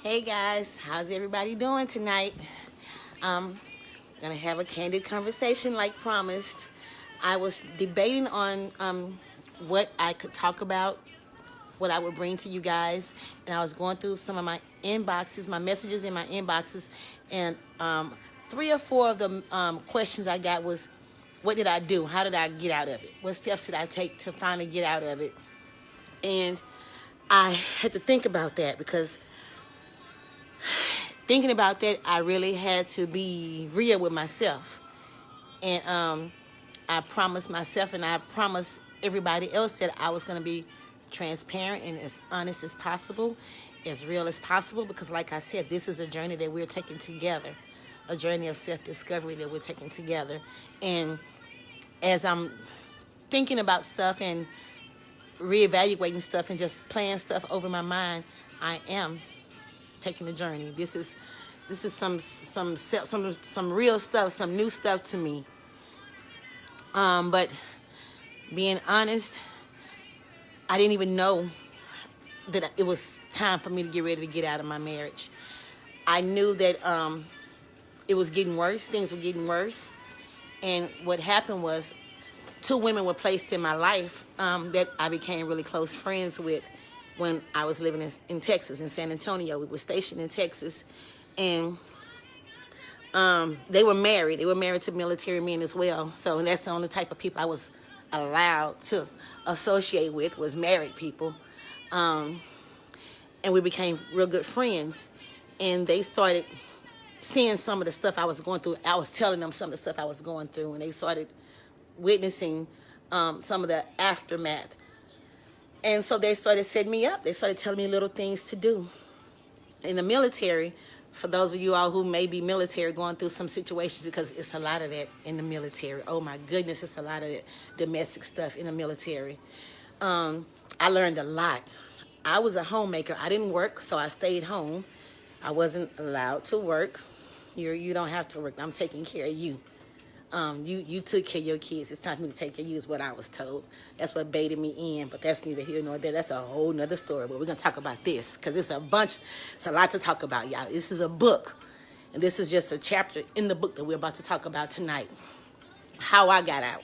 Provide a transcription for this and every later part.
Hey guys, how's everybody doing tonight? Gonna have a candid conversation like promised. I was debating on what I could talk about, what I would bring to you guys, and I was going through some of my inboxes, my messages in my inboxes, and 3 or 4 of the questions I got was, what did I do? How did I get out of it? What steps did I take to finally get out of it? And I had to think about that because thinking about that, I really had to be real with myself. And I promised myself and I promised everybody else that I was going to be transparent and as honest as possible, as real as possible, because like I said, this is a journey that we're taking together, a journey of self-discovery that we're taking together. And as I'm thinking about stuff and reevaluating stuff and just playing stuff over my mind, I am taking the journey. This is some real stuff, some new stuff to me. But being honest, I didn't even know that it was time for me to get ready to get out of my marriage. I knew that it was getting worse. Things were getting worse. And what happened was 2 women were placed in my life that I became really close friends with when I was living in Texas, in San Antonio. We were stationed in Texas. And they were married. They were married to military men as well. So that's the only type of people I was allowed to associate with, was married people. And we became real good friends. And they started seeing some of the stuff I was going through. I was telling them some of the stuff I was going through, and they started witnessing some of the aftermath. And so they started setting me up. They started telling me little things to do. In the military, for those of you all who may be military, going through some situations, because it's a lot of that in the military. Oh my goodness, it's a lot of that domestic stuff in the military. I learned a lot. I was a homemaker. I didn't work, so I stayed home. I wasn't allowed to work. You don't have to work. I'm taking care of you. You took care of your kids. It's time for me to take care of you, is what I was told. That's what baited me in, but that's neither here nor there. That's a whole nother story, but we're going to talk about this because it's a lot to talk about, y'all. This is a book, and this is just a chapter in the book that we're about to talk about tonight. How I got out.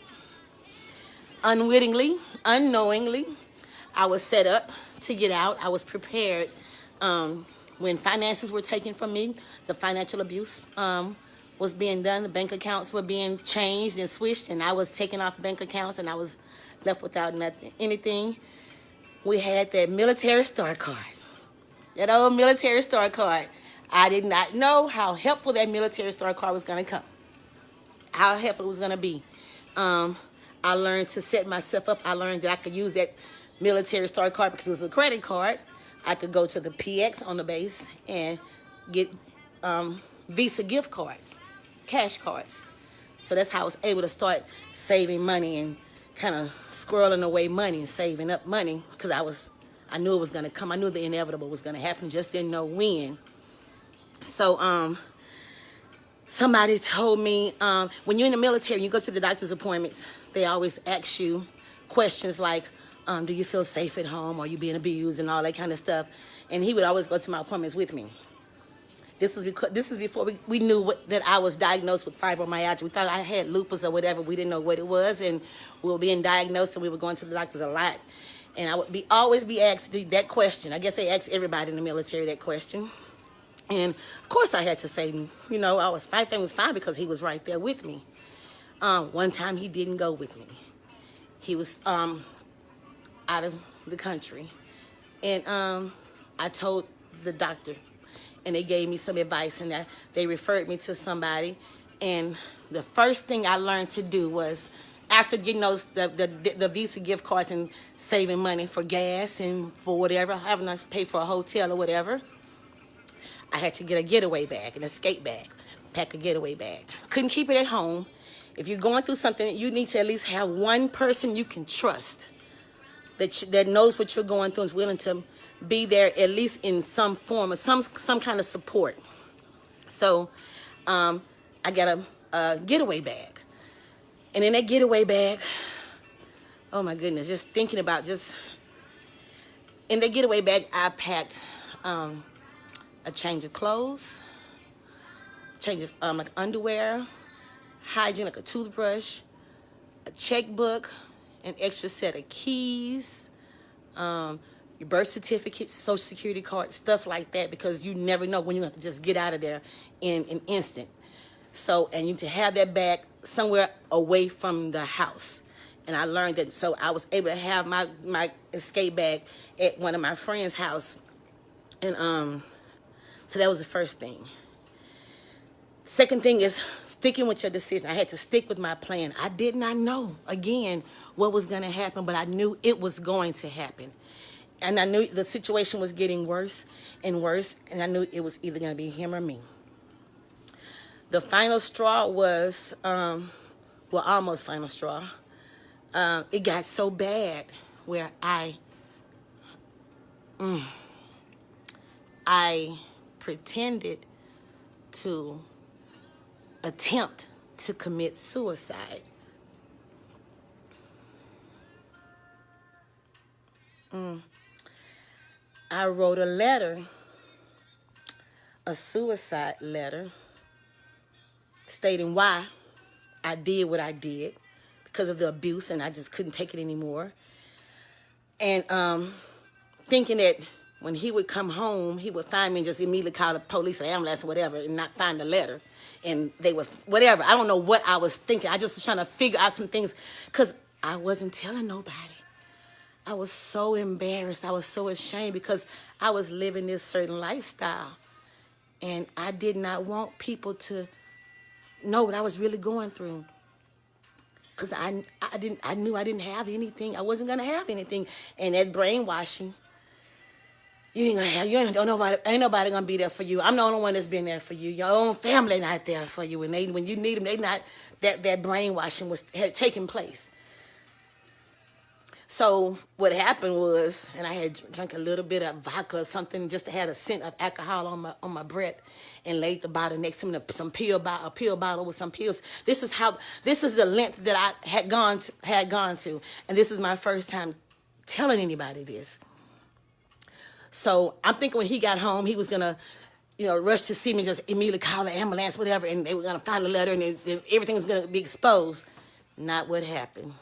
Unwittingly, unknowingly, I was set up to get out. I was prepared. When finances were taken from me, the financial abuse was being done. The bank accounts were being changed and switched, and I was taking off bank accounts, and I was left without anything. We had that military star card, that old military star card. I did not know how helpful that military star card was going to come, how helpful it was going to be. I learned to set myself up. I learned that I could use that military star card because it was a credit card. I could go to the PX on the base and get Visa gift cards, cash cards. So that's how I was able to start saving money and kind of squirreling away money and saving up money, because I knew it was going to come. I knew the inevitable was going to happen, just didn't know when. So somebody told me, when you're in the military, you go to the doctor's appointments, they always ask you questions like, do you feel safe at home? Are you being abused? And all that kind of stuff. And he would always go to my appointments with me. This is before we knew that I was diagnosed with fibromyalgia. We thought I had lupus or whatever. We didn't know what it was, and we were being diagnosed, and we were going to the doctors a lot. And I would always be asked that question. I guess they asked everybody in the military that question. And of course I had to say, I was fine. Everything was fine because he was right there with me. One time he didn't go with me. He was out of the country. And I told the doctor, and they gave me some advice, and they referred me to somebody. And the first thing I learned to do was, after getting the Visa gift cards and saving money for gas and for whatever, having to pay for a hotel or whatever, I had to get a getaway bag, an escape bag, pack a getaway bag. Couldn't keep it at home. If you're going through something, you need to at least have one person you can trust that knows what you're going through and is willing to be there at least in some form or some kind of support. So I got a getaway bag. And in that getaway bag, oh my goodness, just thinking about in the getaway bag, I packed a change of clothes, change of like underwear, hygiene, like a toothbrush, a checkbook, an extra set of keys, your birth certificate, social security card, stuff like that, because you never know when you have to just get out of there in an instant. So, and you need to have that bag somewhere away from the house. And I learned that, so I was able to have my escape bag at one of my friend's house. And so that was the first thing. Second thing is sticking with your decision. I had to stick with my plan. I did not know, again, what was going to happen, but I knew it was going to happen. And I knew the situation was getting worse and worse, and I knew it was either going to be him or me. The final straw was, almost final straw. It got so bad where I pretended to attempt to commit suicide. I wrote a letter, a suicide letter, stating why I did what I did, because of the abuse, and I just couldn't take it anymore. And thinking that when he would come home, he would find me and just immediately call the police or ambulance or whatever and not find the letter. And they would, whatever. I don't know what I was thinking. I just was trying to figure out some things because I wasn't telling nobody. I was so embarrassed. I was so ashamed because I was living this certain lifestyle. And I did not want people to know what I was really going through. Because I knew I didn't have anything. I wasn't going to have anything. And that brainwashing, ain't nobody going to be there for you. I'm the only one that's been there for you. Your own family not there for you. And when you need them, they not, that brainwashing had taken place. So what happened was, and I had drank a little bit of vodka or something, just to have a scent of alcohol on my breath, and laid the bottle next to me, a pill bottle with some pills. This is the length that I had gone to, and this is my first time telling anybody this. So I'm thinking when he got home, he was gonna, rush to see me, just immediately call the ambulance, whatever, and they were gonna find the letter, and everything was gonna be exposed. Not what happened.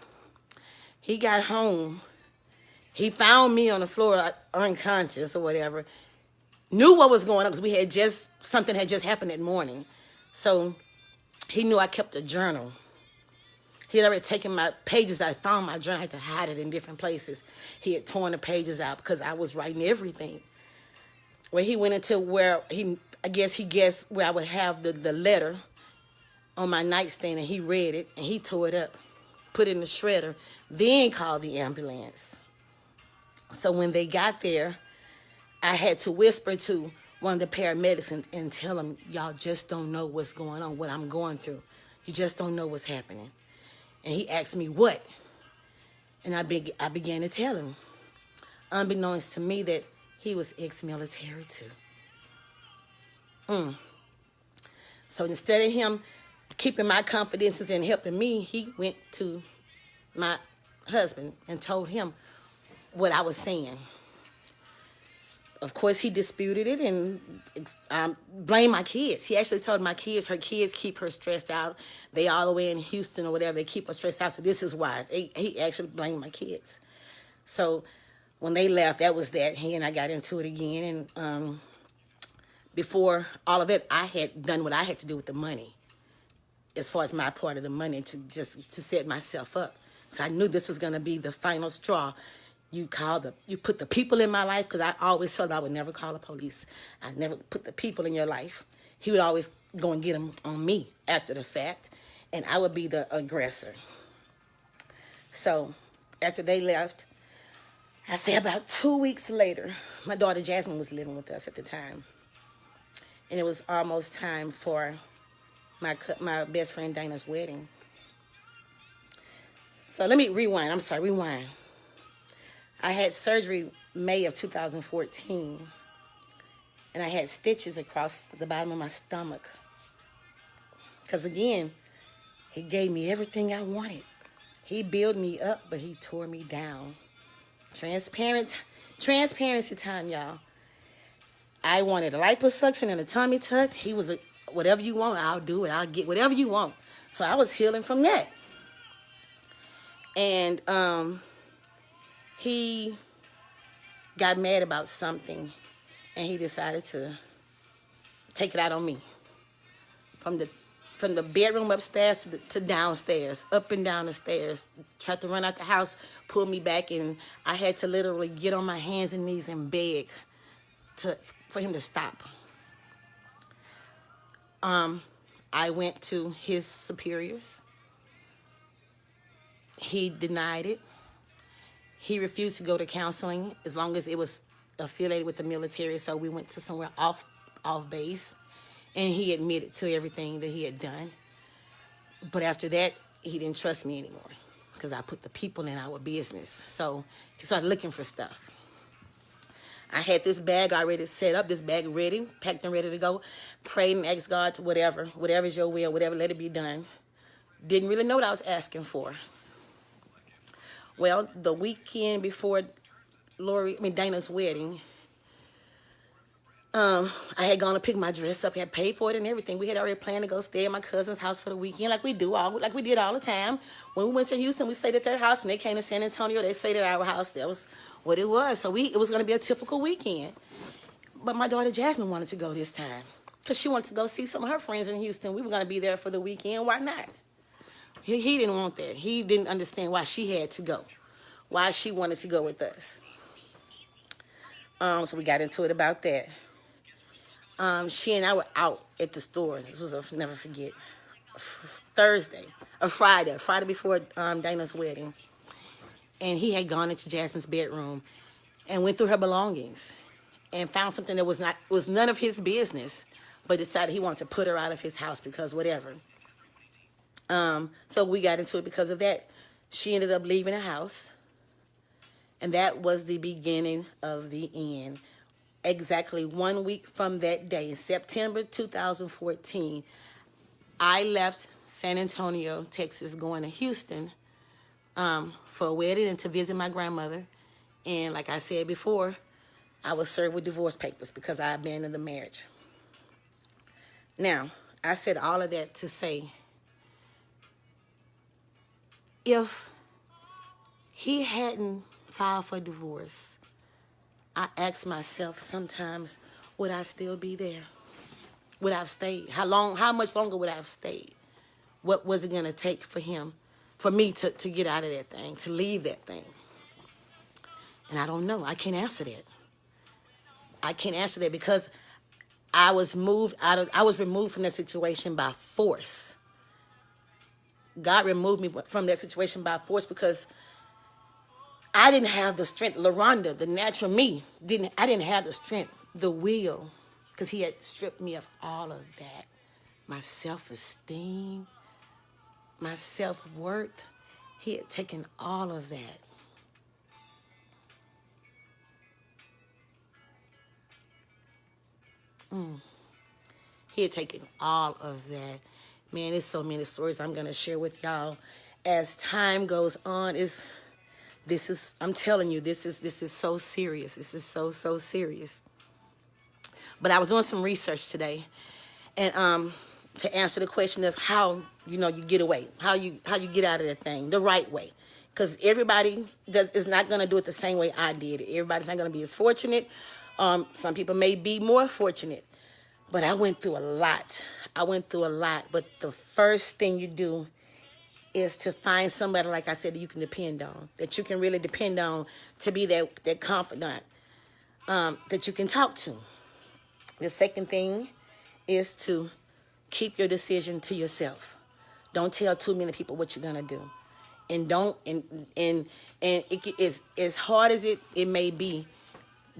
He got home. He found me on the floor, unconscious or whatever. Knew what was going on because something had just happened that morning. So he knew I kept a journal. He had already taken my pages. I found my journal. I had to hide it in different places. He had torn the pages out because I was writing everything. Where he went into where he guessed where I would have the letter on my nightstand, and he read it, and he tore it up, put it in the shredder, then called the ambulance. So when they got there, I had to whisper to one of the paramedics and tell them, y'all just don't know what's going on, what I'm going through. You just don't know what's happening. And he asked me what? And I began to tell him, unbeknownst to me, that he was ex-military too. So instead of him keeping my confidences and helping me, he went to my husband and told him what I was saying. Of course, he disputed it and blamed my kids. He actually told her kids keep her stressed out. They all the way in Houston or whatever, they keep her stressed out, so this is why. He actually blamed my kids. So when they left, that was that. He and I got into it again, and before all of it, I had done what I had to do with the money, as far as my part of the money, to set myself up. So I knew this was going to be the final straw. You put the people in my life, because I always told him I would never call the police. I never put the people in your life. He would always go and get them on me after the fact, and I would be the aggressor. So after they left, I say about 2 weeks later, my daughter Jasmine was living with us at the time, and it was almost time for my best friend Dana's wedding. So let me rewind. Rewind. I had surgery May of 2014, and I had stitches across the bottom of my stomach. Because again, he gave me everything I wanted. He built me up, but he tore me down. Transparency time, y'all. I wanted a liposuction and a tummy tuck. He was whatever you want, I'll do it. I'll get whatever you want. So I was healing from that. And he got mad about something, and he decided to take it out on me. From the bedroom upstairs to downstairs, up and down the stairs. Tried to run out the house, pull me back, and I had to literally get on my hands and knees and beg for him to stop. I went to his superiors. He denied it. He refused to go to counseling as long as it was affiliated with the military, so we went to somewhere off base. And he admitted to everything that he had done. But after that, he didn't trust me anymore because I put the people in our business. So he started looking for stuff. I had this bag already set up, this bag ready, packed and ready to go. Prayed and asked God to whatever's your will, whatever, let it be done. Didn't really know what I was asking for. Well, the weekend before Dana's wedding, I had gone to pick my dress up, had paid for it and everything. We had already planned to go stay at my cousin's house for the weekend like we did all the time. When we went to Houston, we stayed at their house. When they came to San Antonio, they stayed at our house. That was what it was. So it was going to be a typical weekend. But my daughter Jasmine wanted to go this time because she wanted to go see some of her friends in Houston. We were going to be there for the weekend. Why not? He didn't want that. He didn't understand why she had to go, why she wanted to go with us. So we got into it about that. She and I were out at the store. This was never forget, Friday before Dana's wedding. And he had gone into Jasmine's bedroom and went through her belongings and found something that was none of his business, but decided he wanted to put her out of his house because whatever. So we got into it because of that. She ended up leaving the house, and that was the beginning of the end. Exactly 1 week from that day, in September 2014, I left San Antonio, Texas, going to Houston for a wedding and to visit my grandmother. And like I said before, I was served with divorce papers because I abandoned the marriage. Now, I said all of that to say, if he hadn't filed for divorce, I ask myself sometimes, would I still be there? Would I have stayed? How much longer would I have stayed? What was it going to take for me to get out of that thing, to leave that thing? And I don't know. I can't answer that. I can't answer that because I was removed from that situation by force. God removed me from that situation by force because I didn't have the strength. LaRonda, the natural me, I didn't have the strength, the will, because he had stripped me of all of that. My self-esteem, my self-worth. He had taken all of that. He had taken all of that. Man, there's so many stories I'm going to share with y'all as time goes on. I'm telling you, this is so serious. This is so serious. But I was doing some research today, and to answer the question of how you get away, how you get out of that thing the right way, because everybody is not going to do it the same way I did it. Everybody's not going to be as fortunate. Some people may be more fortunate, but I went through a lot. But the first thing you do is to find somebody, like I said, that you can depend on, that you can really depend on to be that confidant that you can talk to. The second thing is to keep your decision to yourself. Don't tell too many people what you're gonna do, and it is as hard as it may be.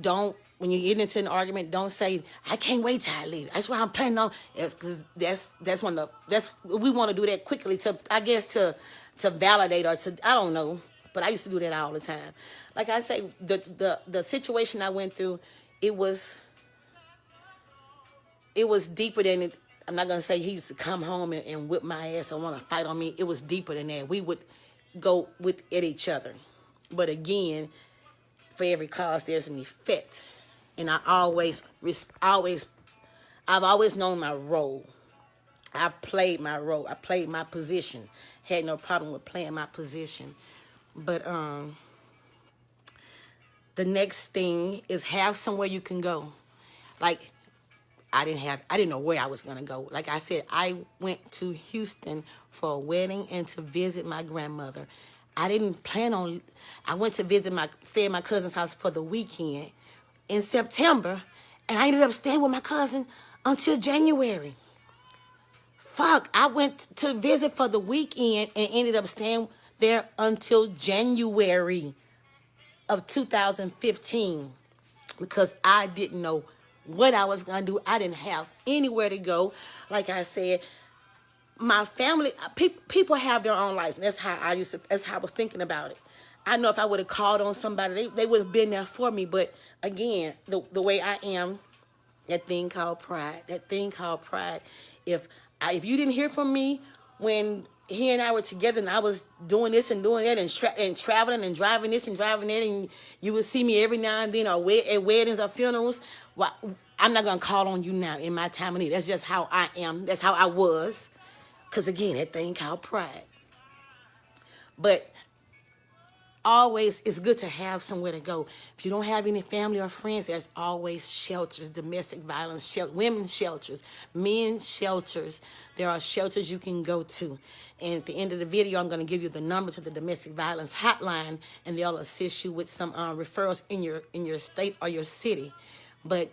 Don't, when you get into an argument, don't say, I can't wait till I leave. That's what I'm planning on. Because we want to do that quickly to validate or to, I don't know. But I used to do that all the time. Like I say, the situation I went through, it was deeper than it. I'm not going to say he used to come home and whip my ass or want to fight on me. It was deeper than that. We would go at each other. But again, for every cause, there's an effect. and I've always known my role. I played my role. I played my position. Had no problem with playing my position. But the next thing is have somewhere you can go. Like, I didn't know where I was gonna go. Like I said, I went to Houston for a wedding and to visit my grandmother. I didn't plan on. I went to stay at my cousin's house for the weekend in September, and I ended up staying with my cousin until January. Fuck, I went to visit for the weekend and ended up staying there until January of 2015 because I didn't know what I was going to do. I didn't have anywhere to go. Like I said, my family, people have their own lives. And that's how I was thinking about it. I know if I would have called on somebody, they would have been there for me. But again, the way I am, that thing called pride. If you didn't hear from me when he and I were together and I was doing this and doing that and traveling and driving this and driving that, and you would see me every now and then or at weddings or funerals, well, I'm not going to call on you now in my time of need. That's just how I am. That's how I was. Because again, that thing called pride. But always, it's good to have somewhere to go. If you don't have any family or friends, there's always shelters, domestic violence, women's shelters, men's shelters. There are shelters you can go to. And at the end of the video, I'm going to give you the number to the domestic violence hotline, and they'll assist you with some referrals in your state or your city. But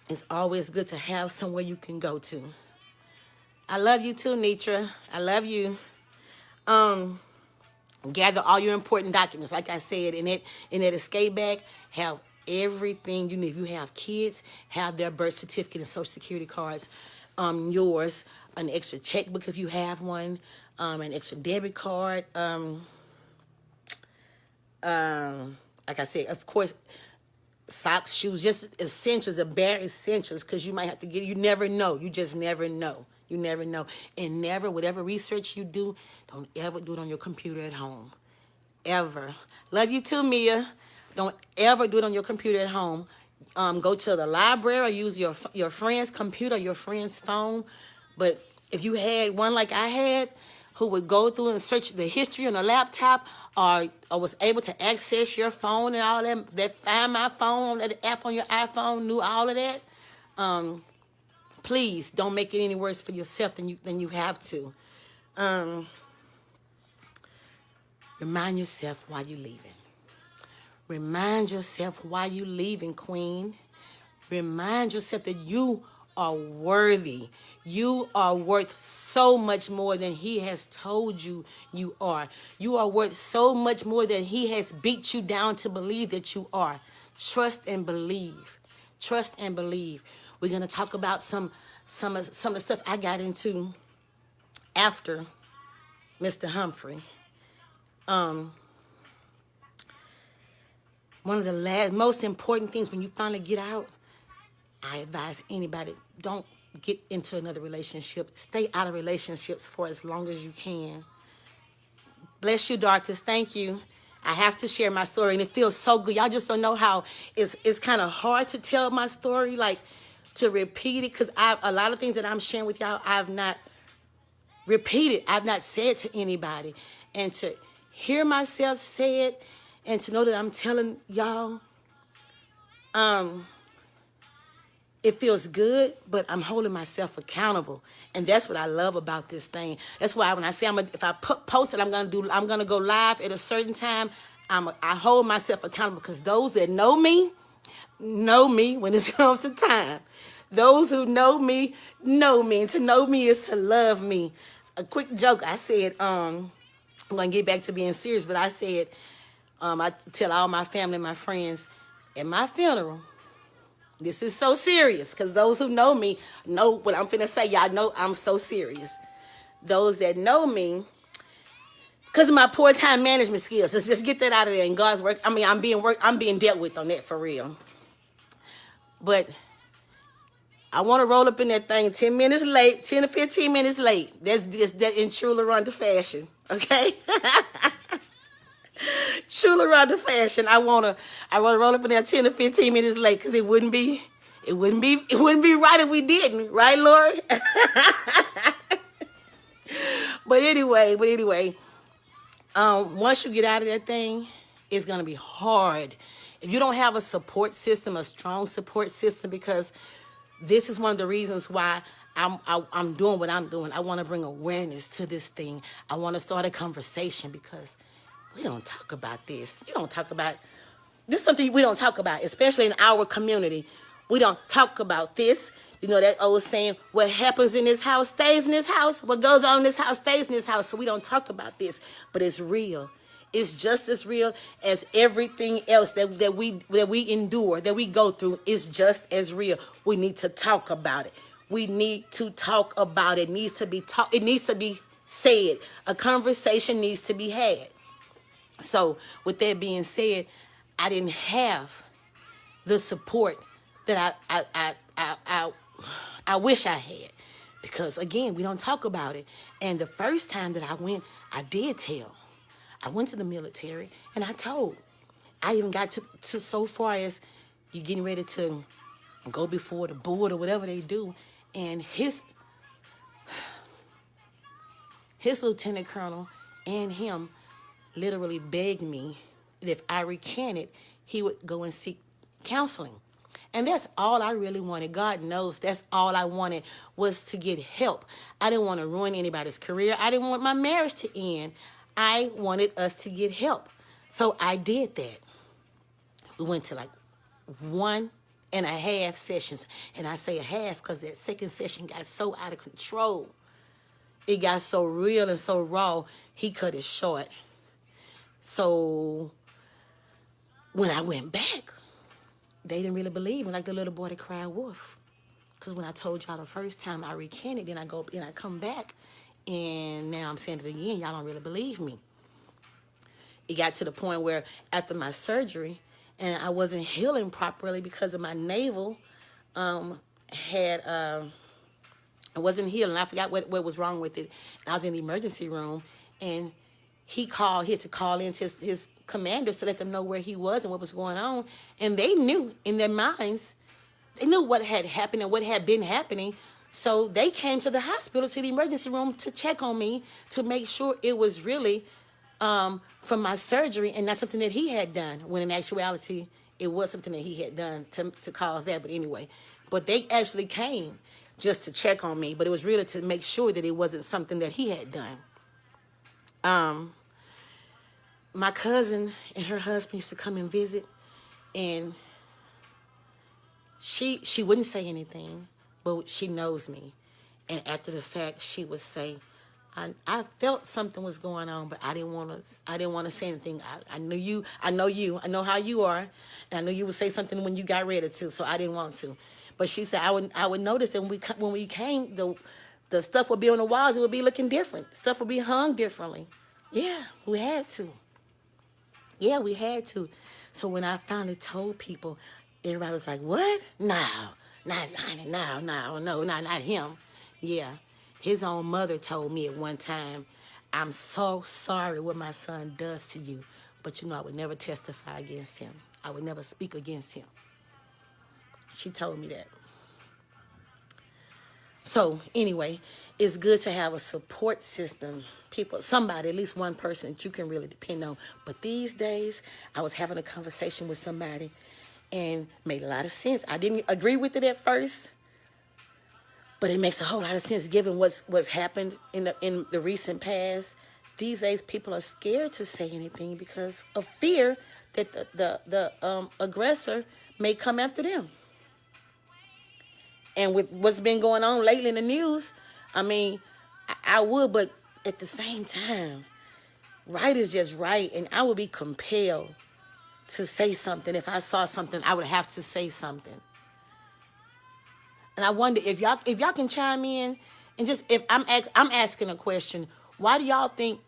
it's always good to have somewhere you can go to. I love you too, Nitra. I love you. Gather all your important documents. Like I said, in that escape bag, have everything you need. If you have kids, have their birth certificate and social security cards, yours, an extra checkbook if you have one, an extra debit card. Like I said, of course, socks, shoes, just essentials, the bare essentials, because you might have to get. You never know. You just never know. You never know. And never, whatever research you do, don't ever do it on your computer at home. Ever. Love you too, Mia. Don't ever do it on your computer at home. Go to the library or use your friend's computer, your friend's phone. But if you had one like I had, who would go through and search the history on a laptop or was able to access your phone and all that Find My Phone, that app on your iPhone, knew all of that, please don't make it any worse for yourself than you have to. Remind yourself why you're leaving. Remind yourself why you're leaving, Queen. Remind yourself that you are worthy. You are worth so much more than he has told you you are. You are worth so much more than he has beat you down to believe that you are. Trust and believe. Trust and believe. We're going to talk about some of the stuff I got into after Mr. Humphrey. One of the most important things when you finally get out, I advise anybody, don't get into another relationship. Stay out of relationships for as long as you can. Bless you, Darkest. Thank you. I have to share my story, and it feels so good. Y'all just don't know how it's kind of hard to tell my story, like to repeat it, because a lot of things that I'm sharing with y'all, I've not repeated. I've not said to anybody. And to hear myself say it and to know that I'm telling y'all, it feels good, but I'm holding myself accountable. And that's what I love about this thing. That's why when I say if I post it, I'm gonna go live at a certain time, I hold myself accountable, because those that know me when it comes to time. Those who know me, and to know me is to love me. A quick joke, I said, I'm gonna get back to being serious, but I said, I tell all my family, my friends, at my funeral, this is so serious, because those who know me know what I'm finna say. Y'all know I'm so serious. Those that know me, because of my poor time management skills, let's just get that out of there. In God's work, I'm being dealt with on that for real. But I want to roll up in that thing 10 to 15 minutes late. That's just that in true LaRonda fashion, okay? Truly around the fashion. I wanna roll up in there 10 or 15 minutes late because it wouldn't be right if we didn't, right, Lord? But anyway, once you get out of that thing, it's gonna be hard. If you don't have a support system, a strong support system, because this is one of the reasons why I'm doing what I'm doing. I want to bring awareness to this thing. I want to start a conversation because we don't talk about this. You don't talk about this. Is something we don't talk about, especially in our community. We don't talk about this. You know that old saying, what happens in this house stays in this house. What goes on in this house stays in this house. So we don't talk about this, but it's real. It's just as real as everything else that we endure, that we go through. It's just as real. We need to talk about it. We need to talk about it. It needs to be It needs to be said. A conversation needs to be had. So with that being said, I didn't have the support that I wish I had, because again, we don't talk about it. And the first time that I went, I did tell. I went to the military and I told. I even got to so far as you getting ready to go before the board or whatever they do, and his lieutenant colonel and him literally begged me that if I recanted, he would go and seek counseling. And that's all I really wanted. God knows that's all I wanted, was to get help. I didn't want to ruin anybody's career. I didn't want my marriage to end. I wanted us to get help. So I did that. We went to like 1.5 sessions. And I say a half because that second session got so out of control. It got so real and so raw, he cut it short. So when I went back, they didn't really believe me, like the little boy that cried wolf. Because when I told y'all the first time I recanted, then I come back, and now I'm saying it again, y'all don't really believe me. It got to the point where after my surgery, and I wasn't healing properly because of my navel, I wasn't healing. I forgot what was wrong with it. And I was in the emergency room, and he had to call in to his commanders to let them know where he was and what was going on. And they knew in their minds, they knew what had happened and what had been happening. So they came to the hospital, to the emergency room, to check on me, to make sure it was really from my surgery and not something that he had done, when in actuality, it was something that he had done to cause that. But anyway, but they actually came just to check on me, but it was really to make sure that it wasn't something that he had done. My cousin and her husband used to come and visit, and she wouldn't say anything, but she knows me. And after the fact, she would say, I felt something was going on, but I didn't want to say anything. I know how you are, and I knew you would say something when you got ready to, so I didn't want to. But she said I would notice that when we came, the stuff would be on the walls. It would be looking different. Stuff would be hung differently. Yeah, we had to. Yeah, we had to. So when I finally told people, everybody was like, "What? No, not him." Yeah, his own mother told me at one time, "I'm so sorry what my son does to you, but I would never testify against him. I would never speak against him." She told me that. So anyway, it's good to have a support system, somebody, at least one person that you can really depend on. But these days, I was having a conversation with somebody and made a lot of sense. I didn't agree with it at first, but it makes a whole lot of sense given what's happened in the recent past. These days, people are scared to say anything because of fear that the aggressor may come after them. And with what's been going on lately in the news, I mean, I would, but at the same time, right is just right, and I would be compelled to say something. If I saw something, I would have to say something. And I wonder if y'all can chime in, and just if I'm asking a question, why do y'all think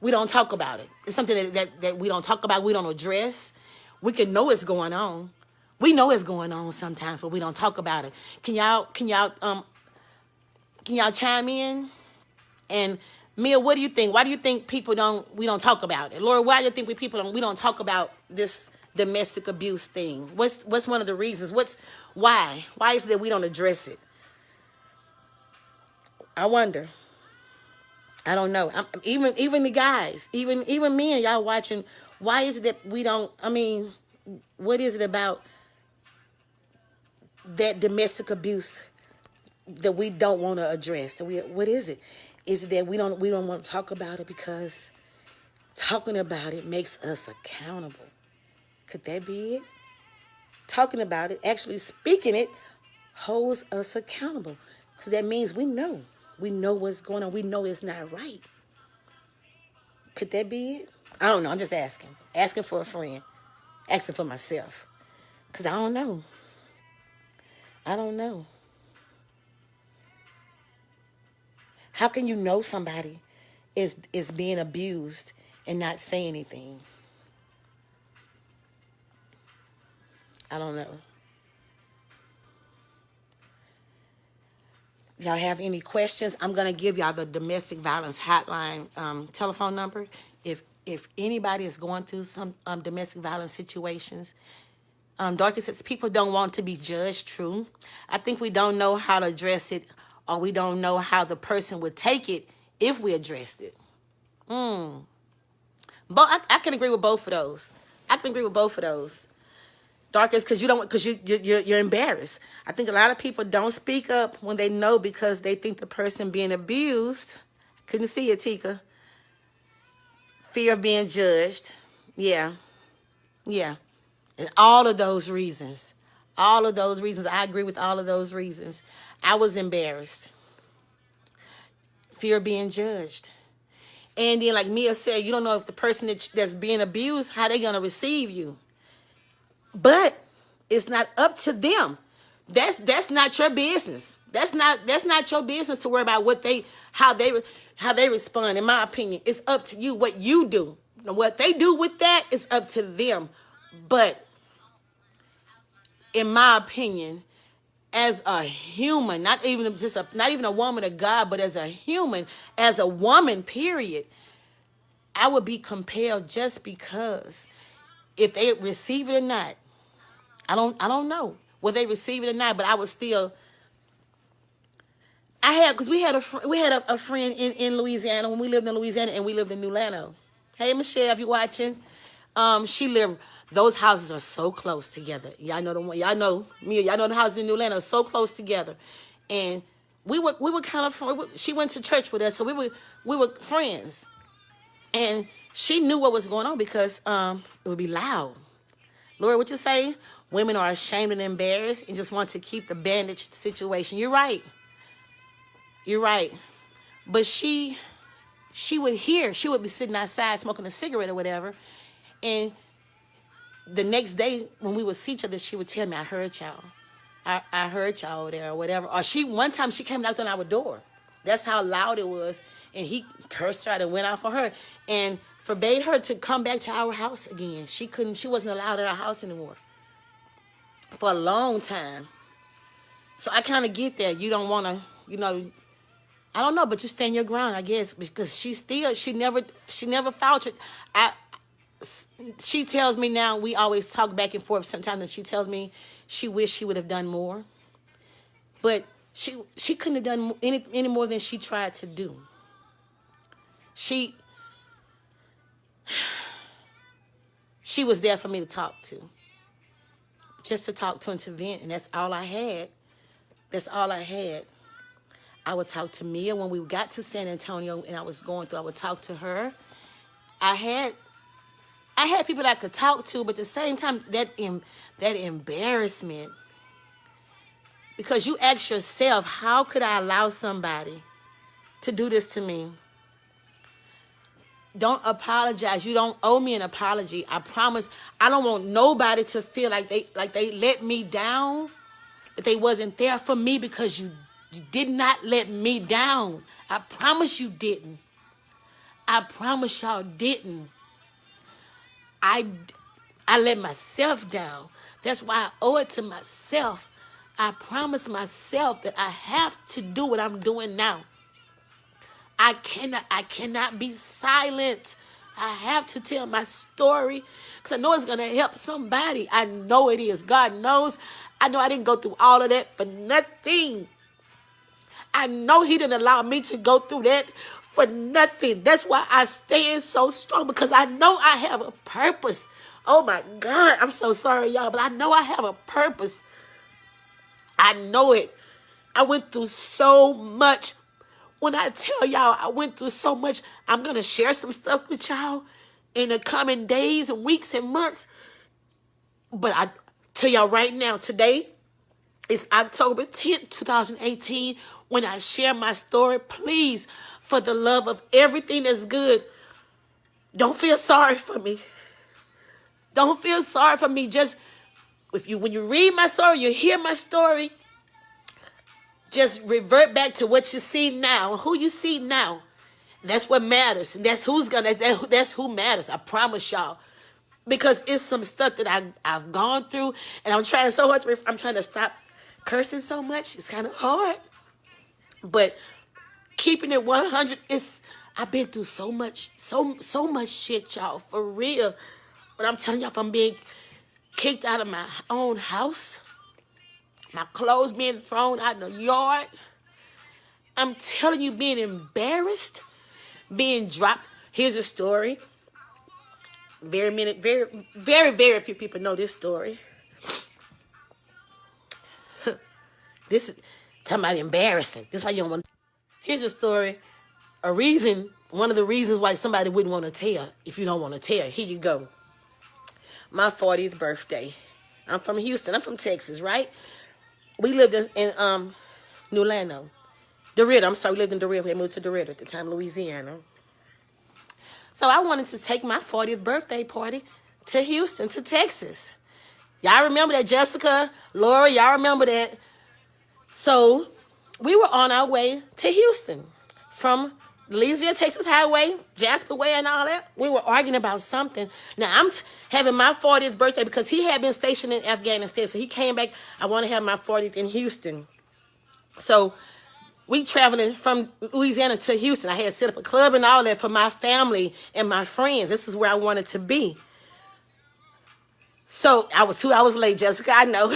we don't talk about it? It's something that we don't talk about, we don't address. We can know it's going on. We know it's going on sometimes, but we don't talk about it. Can y'all chime in and Mia, what do you think? Why do you think we don't talk about it? Laura, why do you think we don't talk about this domestic abuse thing? What's one of the reasons? Why? Why is it that we don't address it? I wonder. I don't know. Even the guys, even men, y'all watching, why is it that we don't, what is it about that domestic abuse that we don't want to address? What is it? Is it that we don't want to talk about it because talking about it makes us accountable? Could that be it? Talking about it, actually speaking it, holds us accountable. Because that means we know what's going on. We know it's not right. Could that be it? I don't know. I'm just asking for a friend, asking for myself, because I don't know. How can you know somebody is being abused and not say anything? I don't know. Y'all have any questions? I'm going to give y'all the domestic violence hotline telephone number. If anybody is going through some domestic violence situations, Dorcas says people don't want to be judged. True. I think we don't know how to address it, or we don't know how the person would take it if we addressed it. But I can agree with both of those. Dorcas, because you're embarrassed. I think a lot of people don't speak up when they know because they think the person being abused. Couldn't see it, Tika. Fear of being judged. Yeah. And all of those reasons. I agree with all of those reasons. I was embarrassed. Fear of being judged. And then, like Mia said, you don't know if the person that's being abused, how they going to receive you. But it's not up to them. That's not your business. That's not your business to worry about how they respond. In my opinion, it's up to you what you do. What they do with that is up to them. But in my opinion, as a human, not even a woman of God, but as a human, as a woman, period, I would be compelled just because if they receive it or not. I don't know whether they receive it or not, but I was still. Because we had a friend in Louisiana when we lived in Louisiana, and we lived in New Lano. Hey Michelle, if you're watching, she lived. Those houses are so close together. Y'all know the one. Y'all know me. Y'all know the houses in New Lano are so close together, and we were kind of. She went to church with us, so we were friends, and she knew what was going on because it would be loud. Laura, what you say? Women are ashamed and embarrassed and just want to keep the bandaged situation. You're right. But she would be sitting outside smoking a cigarette or whatever. And the next day when we would see each other, she would tell me, I heard y'all. I heard y'all over there or whatever. Or one time she came and knocked on our door. That's how loud it was. And he cursed her and went out for her and forbade her to come back to our house again. She wasn't allowed at our house anymore for a long time. So I kind of get that. You don't want to, I don't know, but you stand your ground, I guess, because she never fouled it. She tells me now, we always talk back and forth sometimes, and she tells me she wished she would have done more. But she couldn't have done any more than she tried to do. She was there for me to talk to. Just to talk to and to vent, and that's all I had. I would talk to Mia when we got to San Antonio and I was going through. I would talk to her. I had people that I could talk to, but at the same time, that embarrassment. Because you ask yourself, how could I allow somebody to do this to me? Don't apologize. You don't owe me an apology. I promise. I don't want nobody to feel like they let me down, that they wasn't there for me because you did not let me down. I promise you didn't. I promise y'all didn't. I let myself down. That's why I owe it to myself. I promise myself that I have to do what I'm doing now. I cannot be silent. I have to tell my story because I know it's going to help somebody. I know it is. God knows. I know I didn't go through all of that for nothing. I know he didn't allow me to go through that for nothing. That's why I stand so strong, because I know I have a purpose. Oh my God, I'm so sorry, y'all, but I know I have a purpose. I know it. I went through so much. When I tell y'all I went through so much, I'm going to share some stuff with y'all in the coming days and weeks and months. But I tell y'all right now, today is October 10th, 2018. When I share my story, please, for the love of everything that's good, don't feel sorry for me. Don't feel sorry for me. Just when you read my story, you hear my story, just revert back to what you see now, who you see now. That's what matters. And that's that's who matters. I promise y'all. Because it's some stuff that I've gone through, and I'm trying so hard I'm trying to stop cursing so much. It's kind of hard. But keeping it 100 I've been through so much shit, y'all, for real. But I'm telling y'all, from being kicked out of my own house, my clothes being thrown out in the yard, I'm telling you, being embarrassed, being dropped. Here's a story. Very few people know this story. This is talking about embarrassing. This is why you don't want. Here's a story. One of the reasons why somebody wouldn't want to tell if you don't want to tell. Here you go. My 40th birthday. I'm from Houston. I'm from Texas, right? We lived in New Orleans. DeRidder. I'm sorry, we lived in DeRidder. We moved to DeRidder at the time, Louisiana. So I wanted to take my 40th birthday party to Houston, to Texas. Y'all remember that, Jessica, Laura? Y'all remember that? So we were on our way to Houston from Leesville, Texas Highway, Jasper Way and all that. We were arguing about something. Now, I'm having my 40th birthday because he had been stationed in Afghanistan. So he came back. I want to have my 40th in Houston. So we traveling from Louisiana to Houston. I had set up a club and all that for my family and my friends. This is where I wanted to be. So I was 2 hours late, Jessica. I know.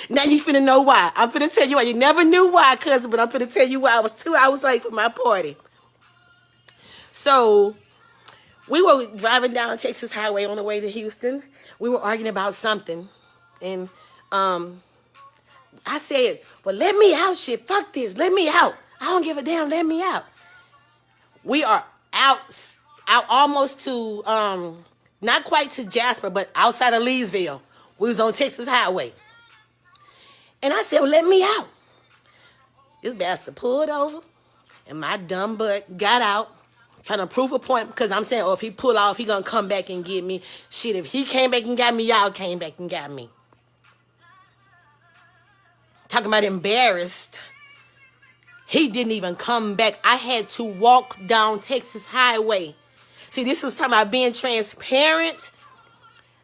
Now you finna know why. I'm finna tell you why. You never knew why, cousin, but I'm finna tell you why I was 2 hours late for my party. So we were driving down Texas Highway on the way to Houston. We were arguing about something. And I said, well, let me out, shit. Fuck this. Let me out. I don't give a damn. Let me out. We are out almost to, not quite to Jasper, but outside of Leesville. We was on Texas Highway. And I said, well, let me out. This bastard pulled over, and my dumb butt got out, trying to prove a point, because I'm saying, oh, if he pull off, he gonna come back and get me. Shit, if he came back and got me, y'all came back and got me. Talking about embarrassed. He didn't even come back. I had to walk down Texas Highway. See, this is talking about being transparent,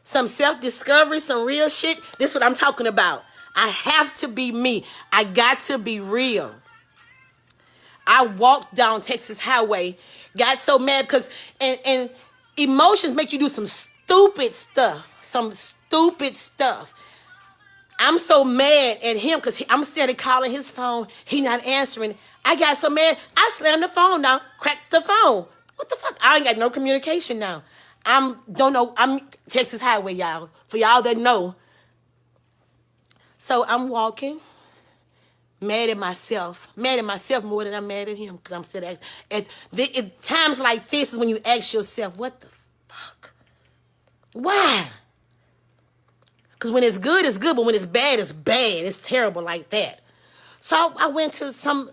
some self-discovery, some real shit. This is what I'm talking about. I have to be me. I got to be real. I walked down Texas Highway, got so mad because, and emotions make you do some stupid stuff. I'm so mad at him because I'm steady calling his phone. He not answering. I got so mad, I slammed the phone down, cracked the phone. What the fuck? I ain't got no communication now. I'm Texas Highway, y'all. For y'all that know. So I'm walking, mad at myself more than I'm mad at him, because I'm still at times like this is when you ask yourself, what the fuck? Why? Because when it's good, it's good, but when it's bad, it's bad. It's terrible like that. So I went to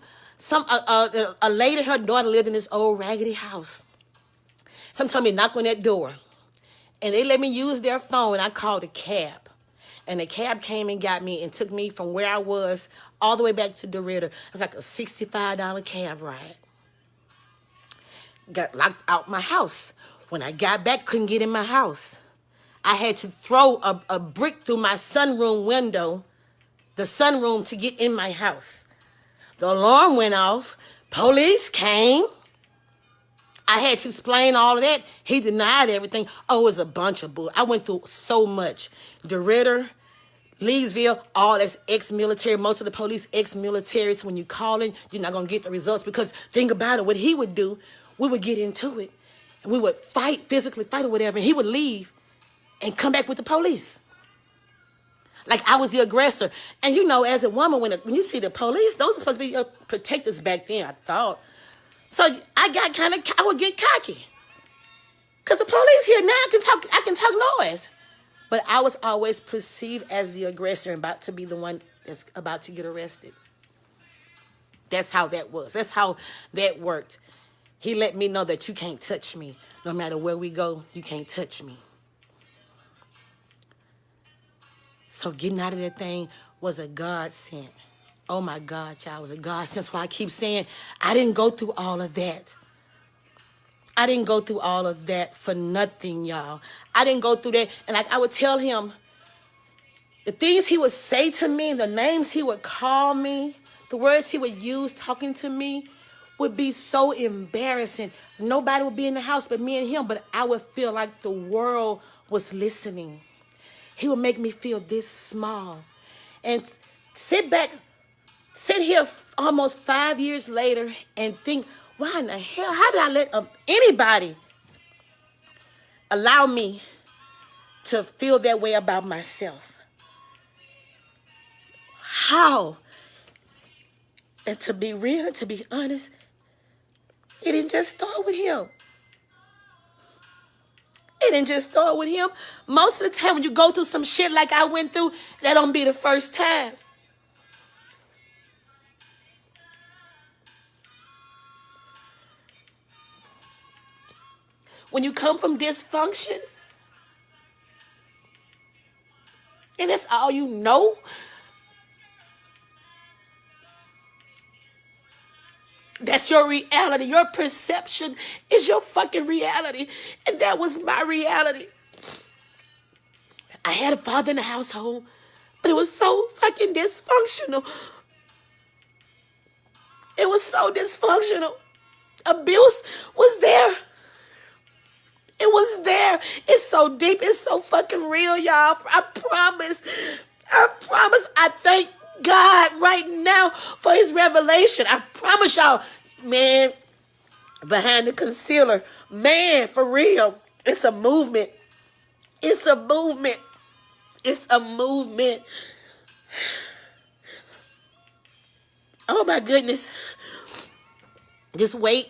a lady, her daughter lived in this old raggedy house. Some told me to knock on that door. And they let me use their phone. I called a cab. And the cab came and got me and took me from where I was all the way back to DeRidder. It was like a $65 cab ride. Got locked out my house. When I got back, couldn't get in my house. I had to throw a brick through my sunroom window, the sunroom, to get in my house. The alarm went off. Police came. I had to explain all of that. He denied everything. Oh, it was a bunch of bull. I went through so much. DeRitter, Leesville, all that's ex-military. Most of the police ex-militaries. When you calling, you're not going to get the results. Because think about it. What he would do, we would get into it. And we would fight, physically fight or whatever. And he would leave and come back with the police. Like I was the aggressor. And you know, as a woman, when you see the police, those are supposed to be your protectors back then, I thought. So I would get cocky. Because the police here now, I can talk noise. But I was always perceived as the aggressor and about to be the one that's about to get arrested. That's how that was. That's how that worked. He let me know that you can't touch me. No matter where we go, you can't touch me. So getting out of that thing was a godsend. Oh my God, y'all, it was a godsend. That's why I keep saying I didn't go through all of that. I didn't go through all of that for nothing, y'all. I didn't go through that. And like I would tell him, the things he would say to me, the names he would call me, the words he would use talking to me would be so embarrassing. Nobody would be in the house but me and him, but I would feel like the world was listening. He would make me feel this small. And sit here almost 5 years later and think, why in the hell, how did I let anybody allow me to feel that way about myself? How? And to be real, to be honest, it didn't just start with him. It didn't just start with him. Most of the time when you go through some shit like I went through, that don't be the first time. When you come from dysfunction, and that's all you know, that's your reality. Your perception is your fucking reality. And that was my reality. I had a father in the household, but it was so fucking dysfunctional. It was so dysfunctional. Abuse was there. It was there. It's so deep. It's so fucking real, y'all. I promise. I thank God right now for his revelation. I promise y'all, man, behind the concealer, man, for real, it's a movement. It's a movement. It's a movement. Oh my goodness. This weight,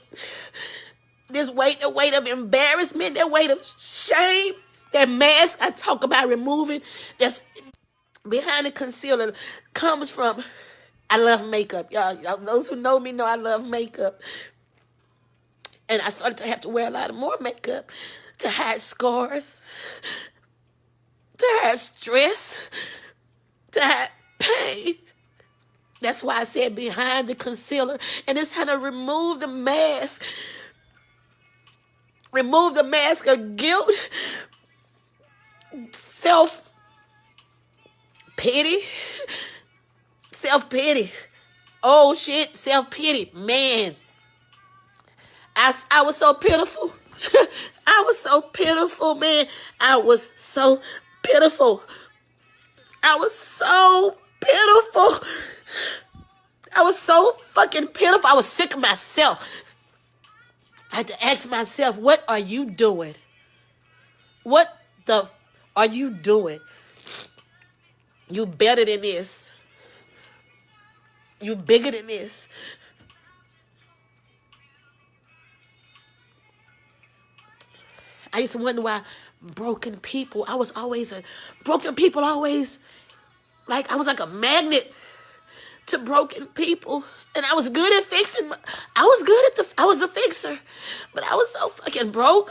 the weight of embarrassment, that weight of shame, that mask I talk about removing, that's behind the concealer comes from, I love makeup. Y'all, those who know me know I love makeup. And I started to have to wear a lot of more makeup to hide scars, to hide stress, to hide pain. That's why I said behind the concealer. And it's how to remove the mask. Remove the mask of guilt, self-pity. Self-pity. Oh, shit, self-pity. Man, I was so pitiful. I was so pitiful, man. I was so pitiful. I was so pitiful. I was so fucking pitiful. I was sick of myself. I had to ask myself, what are you doing? What the are you doing? You better than this. You bigger than this. I used to wonder why broken people, I was always like, I was like a magnet to broken people. And I was good at fixing. I was a fixer. But I was so fucking broke.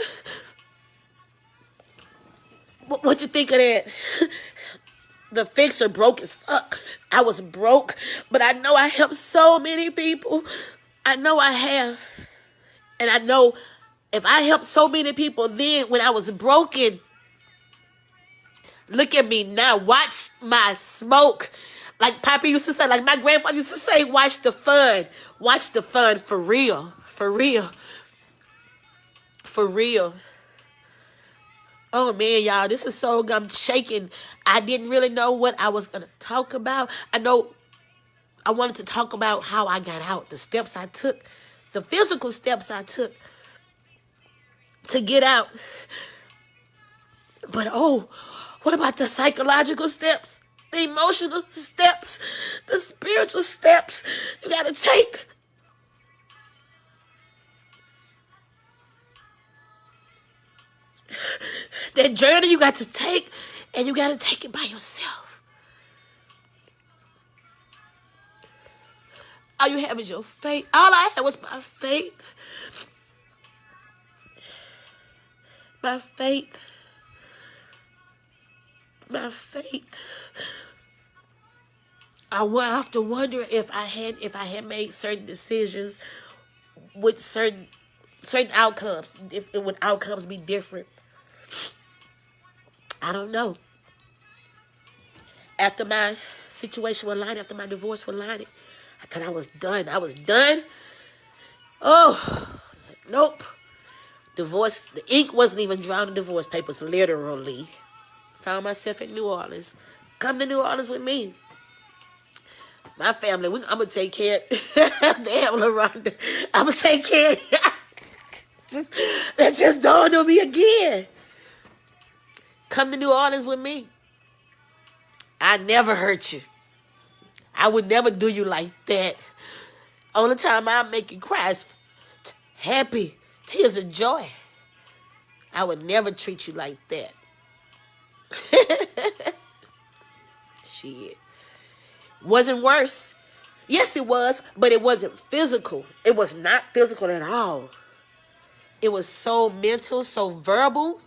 What you think of that? The fixer broke as fuck. I was broke. But I know I helped so many people. I know I have. And I know if I helped so many people then when I was broken, look at me now. Watch my smoke. Like Papa used to say, like my grandfather used to say, watch the fun. Watch the fun for real. For real. For real. Oh, man, y'all, this is so, I'm shaking. I didn't really know what I was going to talk about. I know I wanted to talk about how I got out, the steps I took, the physical steps I took to get out. But, oh, what about the psychological steps, the emotional steps, the spiritual steps you got to take? That journey you got to take, and you got to take it by yourself. All you have is your faith. All I had was my faith. My faith. My faith. I have to wonder if I had made certain decisions with certain outcomes, would outcomes be different? I don't know. After my situation with Lonnie, after my divorce with Lonnie, I thought I was done. I was done. Oh, nope. Divorce, the ink wasn't even dry on the divorce papers, literally. Found myself in New Orleans. Come to New Orleans with me. My family, I'm going to take care of damn, LaRonda. I'm going to take care of that just dawned on me again. Come to New Orleans with me. I never hurt you. I would never do you like that. Only time I make you cry is happy, tears of joy. I would never treat you like that. Shit. Wasn't worse. Yes, it was, but it wasn't physical. It was not physical at all. It was so mental, so verbal.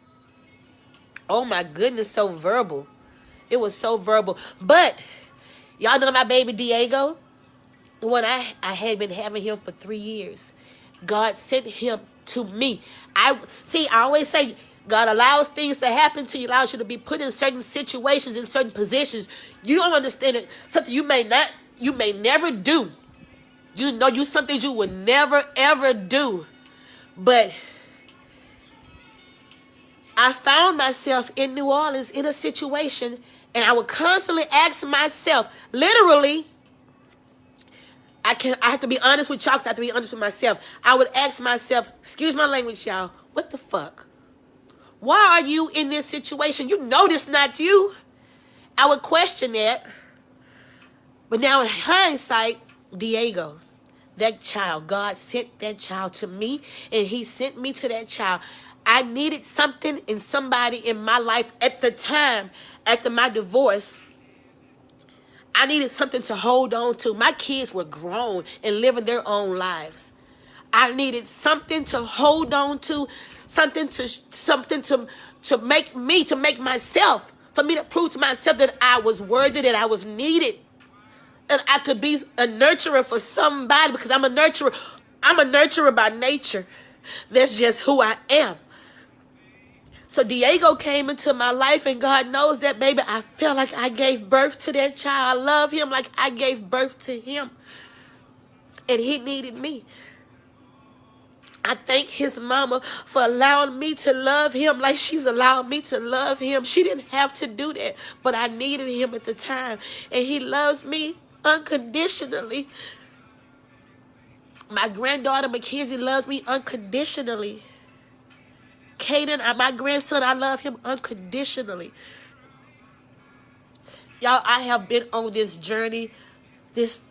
Oh my goodness, so verbal. It was so verbal. But y'all know my baby Diego? The one I had been having him for 3 years. God sent him to me. I always say God allows things to happen to you, allows you to be put in certain situations, in certain positions. You don't understand it. Something you may never do. You know, some things you would never, ever do. But I found myself in New Orleans in a situation, and I would constantly ask myself, literally, I have to be honest with y'all, because I have to be honest with myself. I would ask myself, excuse my language, y'all, what the fuck? Why are you in this situation? You know this not you. I would question that. But now in hindsight, Diego, that child, God sent that child to me, and he sent me to that child. I needed something in somebody in my life at the time, after my divorce. I needed something to hold on to. My kids were grown and living their own lives. I needed something to hold on to, something to make myself, for me to prove to myself that I was worthy, that I was needed, and I could be a nurturer for somebody, because I'm a nurturer. I'm a nurturer by nature. That's just who I am. So Diego came into my life, and God knows that, baby, I felt like I gave birth to that child. I love him like I gave birth to him. And he needed me. I thank his mama for allowing me to love him like she's allowed me to love him. She didn't have to do that, but I needed him at the time. And he loves me unconditionally. My granddaughter, Mackenzie, loves me unconditionally. Caden, my grandson, I love him unconditionally. Y'all, I have been on this journey, this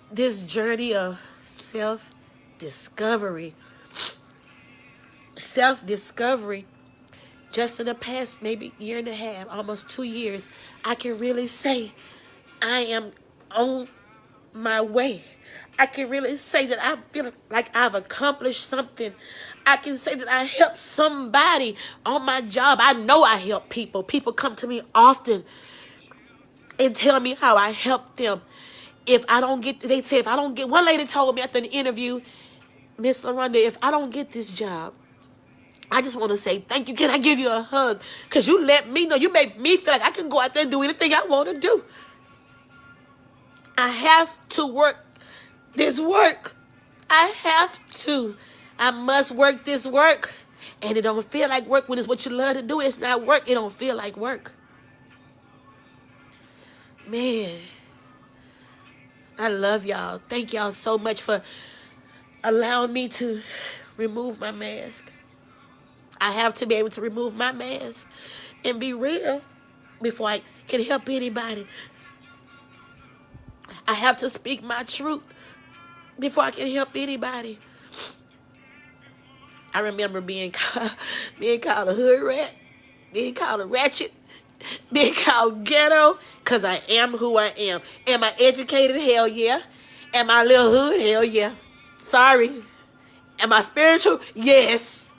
journey of self-discovery. Self-discovery. Just in the past maybe year and a half, almost 2 years, I can really say I am on my way. I can really say that I feel like I've accomplished something. I can say that I helped somebody on my job. I know I help people. People come to me often and tell me how I helped them. One lady told me after an interview, Miss LaRonda, if I don't get this job, I just want to say thank you. Can I give you a hug? Because you let me know. You make me feel like I can go out there and do anything I want to do. I have to work this work. I must work this work. And it don't feel like work when it's what you love to do. It's not work. It don't feel like work. Man, I love y'all. Thank y'all so much for allowing me to remove my mask. I have to be able to remove my mask and be real before I can help anybody. I have to speak my truth before I can help anybody. I remember being called a hood rat, being called a ratchet, being called ghetto, because I am who I am. Am I educated? Hell yeah. Am I a little hood? Hell yeah. Sorry. Am I spiritual? Yes.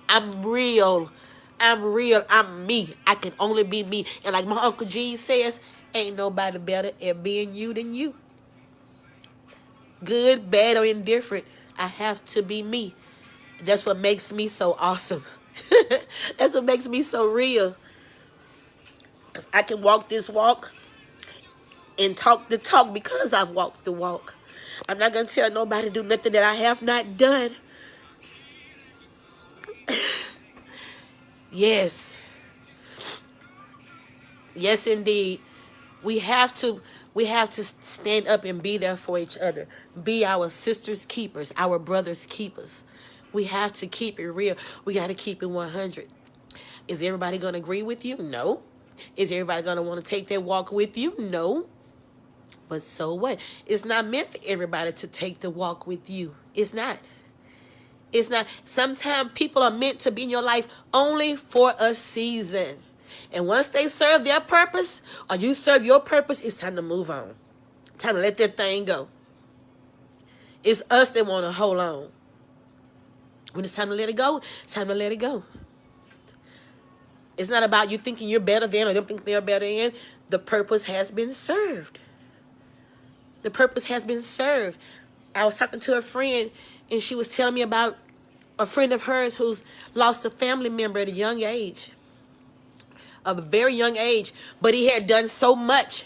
I'm real. I'm real. I'm me. I can only be me. And like my Uncle G says, ain't nobody better at being you than you. Good, bad, or indifferent, I have to be me. That's what makes me so awesome. That's what makes me so real. Because I can walk this walk and talk the talk because I've walked the walk. I'm not going to tell nobody to do nothing that I have not done. Yes. Yes, indeed. We have to stand up and be there for each other. Be our sisters' keepers, our brothers' keepers. We have to keep it real. We got to keep it 100. Is everybody going to agree with you? No. Is everybody going to want to take that walk with you? No. But so what? It's not meant for everybody to take the walk with you. It's not. It's not. Sometimes people are meant to be in your life only for a season. And once they serve their purpose, or you serve your purpose, it's time to move on. Time to let that thing go. It's us that want to hold on. When it's time to let it go, it's time to let it go. It's not about you thinking you're better than or them thinking they're better than. The purpose has been served. The purpose has been served. I was talking to a friend, and she was telling me about a friend of hers who's lost a family member at a young age. A very young age. But he had done so much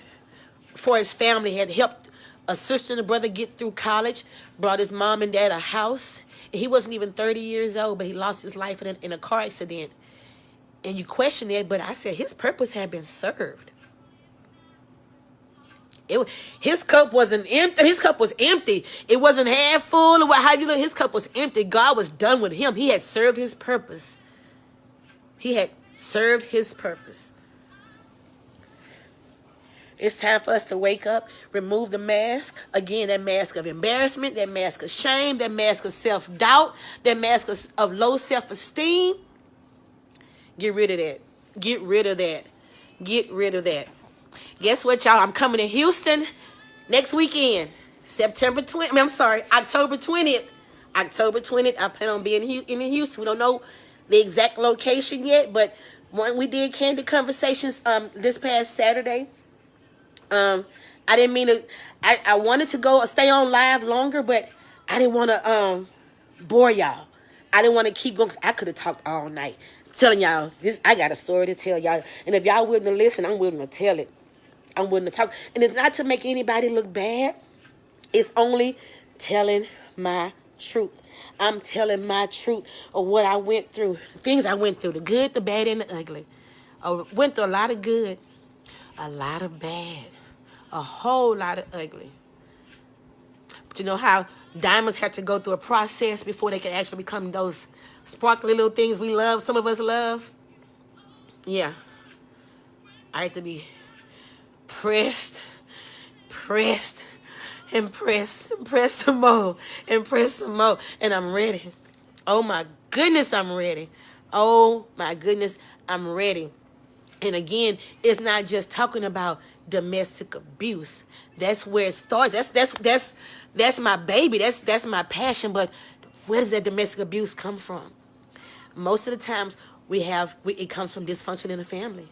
for his family. He had helped a sister and a brother get through college. Brought his mom and dad a house. And he wasn't even 30 years old, but he lost his life in a car accident. And you question it, but I said his purpose had been served. His cup wasn't empty. His cup was empty. It wasn't half full. Or how you know his cup was empty. God was done with him. He had served his purpose. He had served his purpose. It's time for us to wake up, remove the mask. Again, that mask of embarrassment, that mask of shame, that mask of self-doubt, that mask of low self-esteem. Get rid of that. Get rid of that. Get rid of that. Guess what, y'all? I'm coming to Houston next weekend. October 20th. October 20th. I plan on being in Houston. We don't know the exact location yet, but when we did Candid Conversations this past Saturday, I didn't mean to. I wanted to stay on live longer, but I didn't want to bore y'all. I didn't want to keep going because I could have talked all night. I'm telling y'all, I got a story to tell y'all, and if y'all willing to listen, I'm willing to tell it. I'm willing to talk, and it's not to make anybody look bad. It's only telling my truth. I'm telling my truth of what I went through, things I went through, the good, the bad, and the ugly. I went through a lot of good, a lot of bad, a whole lot of ugly. But you know how diamonds have to go through a process before they can actually become those sparkly little things we love, some of us love? Yeah. I have to be pressed, and press some more, and I'm ready. Oh my goodness, I'm ready. Oh my goodness, I'm ready. And again, it's not just talking about domestic abuse. That's where it starts. That's my baby. That's my passion. But where does that domestic abuse come from? Most of the times it comes from dysfunction in the family.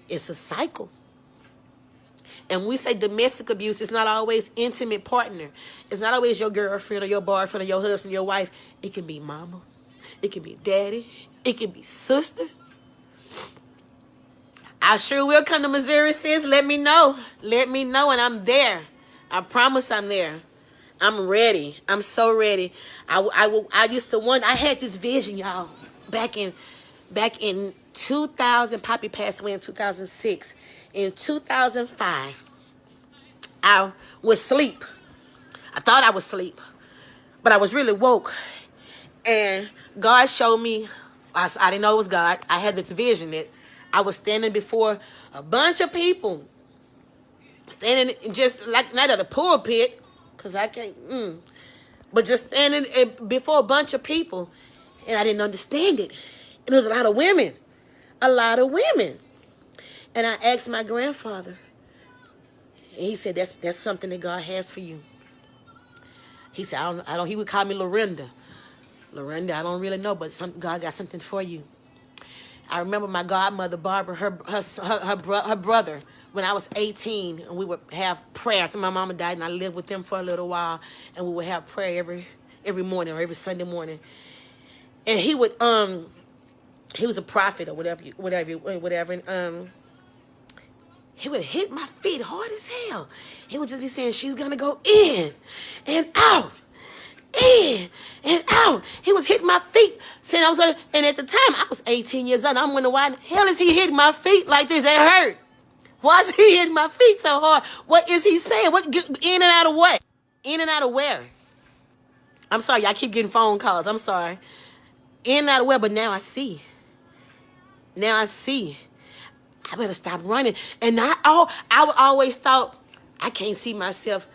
It's a cycle. And when we say domestic abuse, it's not always intimate partner. It's not always your girlfriend or your boyfriend or your husband, your wife. It can be mama. It can be daddy. It can be sisters. I sure will come to Missouri, sis. Let me know. Let me know, and I'm there. I promise I'm there. I'm ready. I'm so ready. I used to wonder. I had this vision, y'all, back in 2000. Poppy passed away in 2006. In 2005, I was asleep. I thought I was asleep, but I was really woke. And God showed me. I didn't know it was God. I had this vision that I was standing before a bunch of people, standing just like not at a pulpit, cause I can't. But just standing before a bunch of people, and I didn't understand it. And there was a lot of women, And I asked my grandfather, and he said, "That's something that God has for you." He said, "I don't." He would call me Lorinda. Lorinda, I don't really know, but God got something for you. I remember my godmother Barbara, her brother, when I was 18, and we would have prayer. After my mama died, and I lived with them for a little while, and we would have prayer every morning or every Sunday morning. And he was a prophet or whatever, and he would hit my feet hard as hell. He would just be saying, "She's gonna go in and out, in and out." He was hitting my feet, saying and at the time I was 18 years old. I'm wondering why the hell is he hitting my feet like this? It hurt. Why is he hitting my feet so hard? What is he saying? What, in and out of what? In and out of where? I'm sorry, y'all keep getting phone calls. I'm sorry. In and out of where? But now I see. Now I see. I better stop running. And I always thought I can't see myself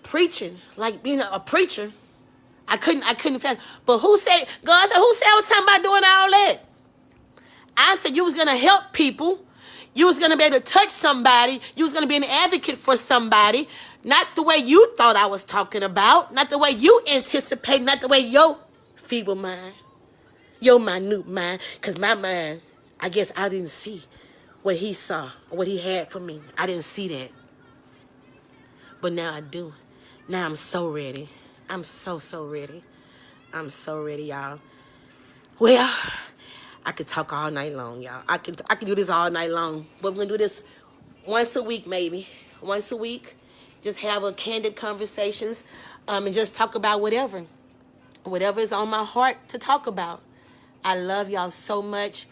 preaching, like being a preacher. I couldn't fathom. But God said, who said I was talking about doing all that? I said you was going to help people. You was going to be able to touch somebody. You was going to be an advocate for somebody. Not the way you thought I was talking about. Not the way you anticipate. Not the way your feeble mind. Your minute mind. Because my mind, I guess I didn't see what he saw. What he had for me. I didn't see that. But now I do. Now I'm so ready. I'm so ready. I'm so ready, y'all. Well, I could talk all night long, y'all. I can do this all night long. But we're going to do this once a week, maybe. Once a week. Just have a candid conversations and just talk about whatever. Whatever is on my heart to talk about. I love y'all so much.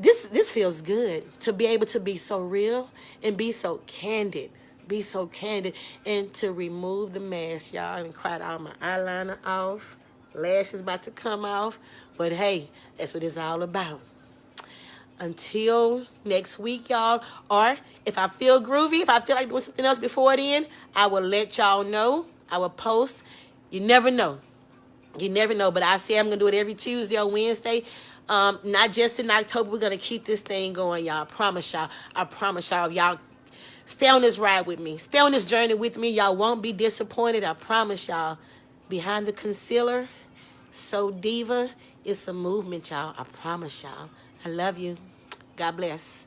This feels good to be able to be so real and be so candid. Be so candid and to remove the mask, y'all. And cried all my eyeliner off. Lashes about to come off. But hey, that's what it's all about. Until next week, y'all. Or if I feel groovy, if I feel like doing something else before then, I will let y'all know. I will post. You never know. You never know. But I say I'm going to do it every Tuesday or Wednesday. Not just in October. We're going to keep this thing going, y'all. I promise y'all. I promise y'all. Y'all stay on this ride with me. Stay on this journey with me. Y'all won't be disappointed. I promise y'all. Behind the concealer, So Diva, it's a movement, y'all. I promise y'all. I love you. God bless.